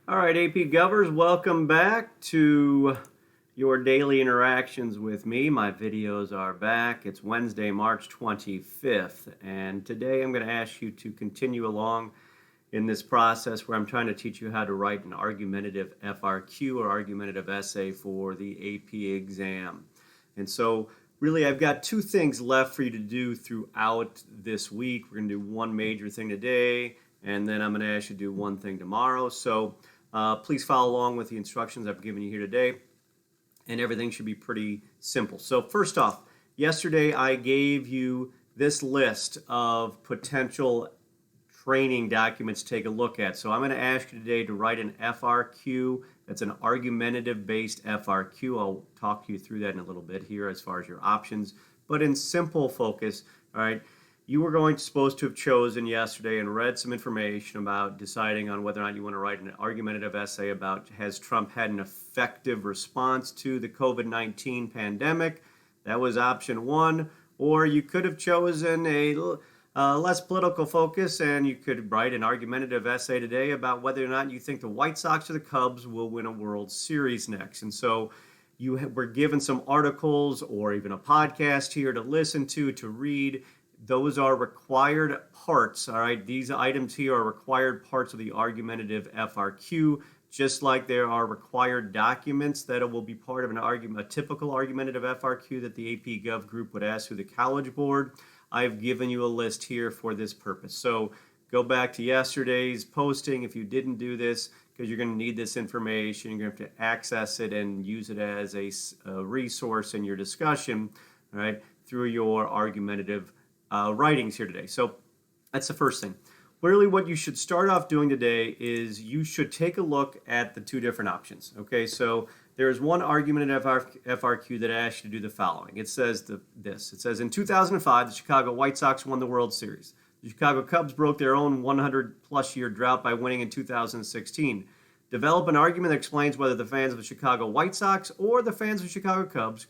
All right, APGovers, welcome back to your daily interactions with me. My videos are back. It's Wednesday, March 25th, and today I'm going to ask you to continue along in this process where I'm trying to teach you how to write an argumentative FRQ or argumentative essay for the AP exam. And so really I've got two things left for you to do throughout this week. We're going to do one major thing today, and then I'm going to ask you to do one thing tomorrow. So please follow along with the instructions I've given you here today, and everything should be pretty simple. So first off, yesterday I gave you this list of potential training documents to take a look at. So I'm going to ask you today to write an FRQ. That's an argumentative-based FRQ. I'll talk you through that in a little bit here as far as your options. But in simple focus, all right, you were supposed to have chosen yesterday and read some information about deciding on whether or not you want to write an argumentative essay about has Trump had an effective response to the COVID-19 pandemic. That was option one. Or you could have chosen a less political focus, and you could write an argumentative essay today about whether or not you think the White Sox or the Cubs will win a World Series next. And so you were given some articles or even a podcast here to listen to read. Those are required parts, all right? These items here are required parts of the argumentative FRQ, just like there are required documents that will be part of a typical argumentative FRQ that the APGOV group would ask through the College Board. I've given you a list here for this purpose. So go back to yesterday's posting if you didn't do this, because you're going to need this information. You're going to have to access it and use it as a resource in your discussion, all right, through your argumentative writings here today. So that's the first thing. Really what you should start off doing today is you should take a look at the two different options. Okay, so there's one argumentative FRQ that asks you to do the following. It says this. It says, in 2005, the Chicago White Sox won the World Series. The Chicago Cubs broke their own 100-plus year drought by winning in 2016. Develop an argument that explains whether the fans of the Chicago White Sox or the fans of the Chicago Cubs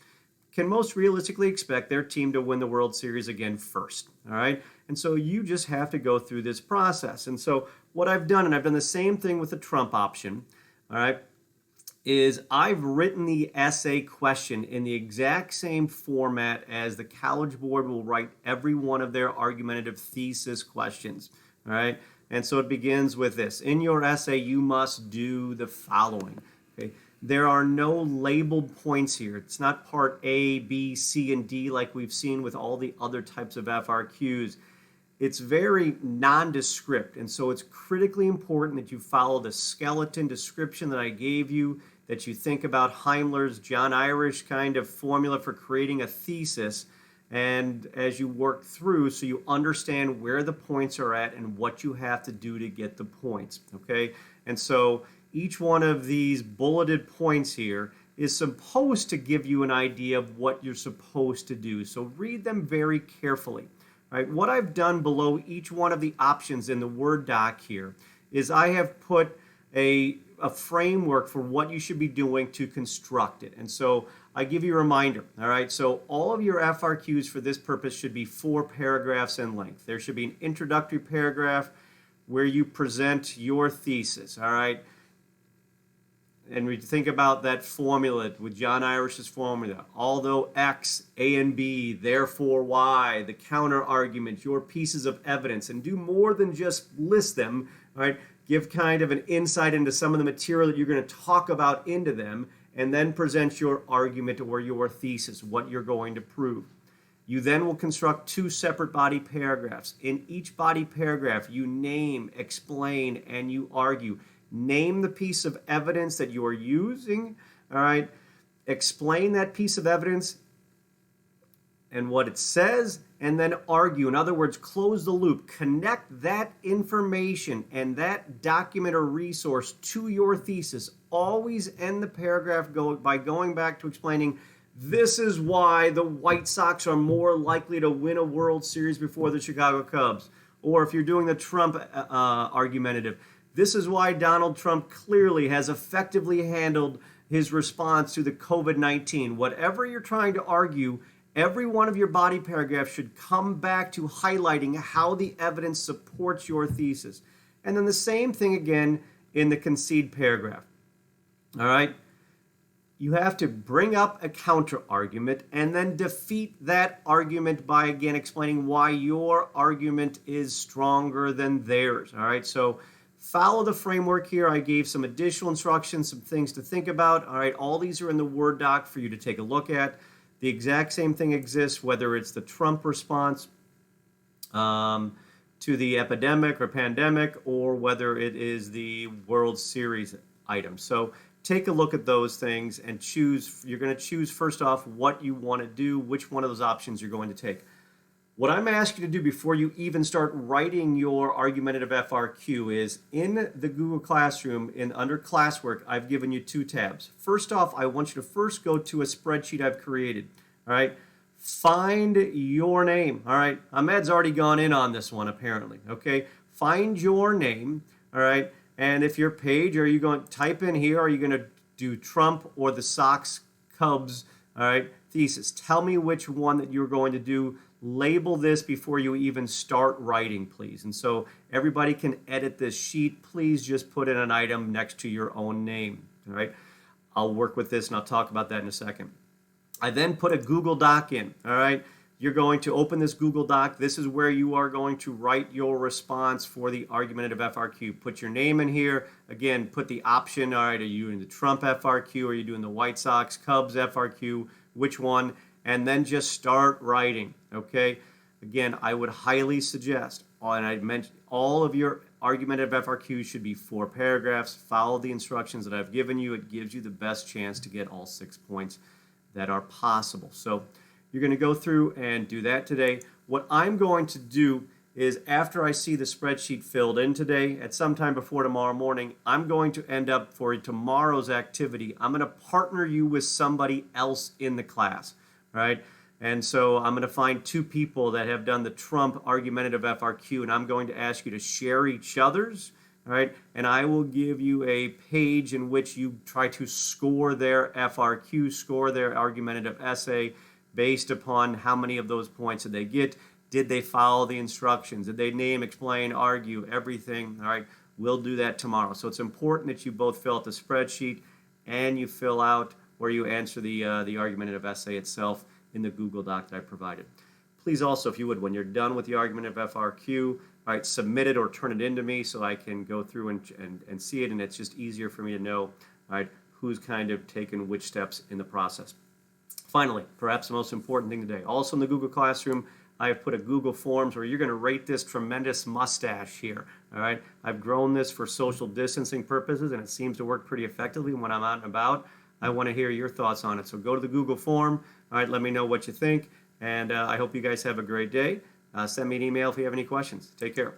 can most realistically expect their team to win the World Series again first, all right? And so you just have to go through this process. And so what I've done, and I've done the same thing with the Trump option, all right, is I've written the essay question in the exact same format as the College Board will write every one of their argumentative thesis questions, all right? And so it begins with this. In your essay, you must do the following, okay? There are no labeled points here. It's not part A, B, C, and D like we've seen with all the other types of FRQs. It's very nondescript, and so it's critically important that you follow the skeleton description that I gave you, that you think about Heimler's John Irish kind of formula for creating a thesis, and as you work through, so you understand where the points are at and what you have to do to get the points, okay? And so each one of these bulleted points here is supposed to give you an idea of what you're supposed to do. So read them very carefully. Right? What I've done below each one of the options in the Word doc here is I have put a framework for what you should be doing to construct it. And so I give you a reminder, all right? So all of your FRQs for this purpose should be 4 paragraphs in length. There should be an introductory paragraph where you present your thesis, all right? And we think about that formula with John Irish's formula. Although X, A and B, therefore Y, the counter argument, your pieces of evidence, and do more than just list them, right? Give kind of an insight into some of the material that you're going to talk about into them, and then present your argument or your thesis, what you're going to prove. You then will construct 2 separate body paragraphs. In each body paragraph, you name, explain, and you argue. Name the piece of evidence that you are using, all right? Explain that piece of evidence and what it says, and then argue. In other words, close the loop. Connect that information and that document or resource to your thesis. Always end the paragraph by going back to explaining, this is why the White Sox are more likely to win a World Series before the Chicago Cubs. Or if you're doing the Trump argumentative, this is why Donald Trump clearly has effectively handled his response to the COVID-19. Whatever you're trying to argue, every one of your body paragraphs should come back to highlighting how the evidence supports your thesis. And then the same thing again in the concede paragraph. All right? You have to bring up a counter argument and then defeat that argument by, again, explaining why your argument is stronger than theirs. All right, so follow the framework here. I gave some additional instructions, some things to think about. All right, all these are in the Word doc for you to take a look at. The exact same thing exists, whether it's the Trump response to the epidemic or pandemic, or whether it is the World Series item. So take a look at those things and choose. You're going to choose first off what you want to do, which one of those options you're going to take. What I'm asking you to do before you even start writing your argumentative FRQ is in the Google Classroom, under classwork, I've given you 2 tabs. First off, I want you to first go to a spreadsheet I've created. All right, find your name. All right, Ahmed's already gone in on this one apparently. Okay, find your name. All right. And if your page, are you going to type in here, are you going to do Trump or the Sox Cubs, all right, thesis? Tell me which one that you're going to do. Label this before you even start writing, please. And so everybody can edit this sheet. Please just put in an item next to your own name, all right? I'll work with this and I'll talk about that in a second. I then put a Google Doc in, all right? You're going to open this Google Doc. This is where you are going to write your response for the argumentative FRQ. Put your name in here. Again, put the option, all right, are you doing the Trump FRQ? Are you doing the White Sox, Cubs FRQ? Which one? And then just start writing, okay? Again, I would highly suggest, and I mentioned all of your argumentative FRQs should be 4 paragraphs. Follow the instructions that I've given you. It gives you the best chance to get all 6 points that are possible. So you're going to go through and do that today. What I'm going to do is after I see the spreadsheet filled in today, at some time before tomorrow morning, I'm going to end up for tomorrow's activity, I'm going to partner you with somebody else in the class, right? And so I'm going to find 2 people that have done the Trump argumentative FRQ, and I'm going to ask you to share each other's, all right? And I will give you a page in which you try to score their FRQ, score their argumentative essay, based upon how many of those points did they get. Did they follow the instructions? Did they name, explain, argue, everything? All right, we'll do that tomorrow. So it's important that you both fill out the spreadsheet and you fill out where you answer the argumentative essay itself in the Google Doc that I provided. Please also, if you would, when you're done with the argumentative FRQ, all right, submit it or turn it into me so I can go through and see it, and it's just easier for me to know, all right, who's kind of taken which steps in the process. Finally, perhaps the most important thing today, also in the Google Classroom, I have put a Google Forms where you're going to rate this tremendous mustache here, all right? I've grown this for social distancing purposes, and it seems to work pretty effectively when I'm out and about. I want to hear your thoughts on it. So go to the Google Form, all right, let me know what you think, and I hope you guys have a great day. Send me an email if you have any questions. Take care.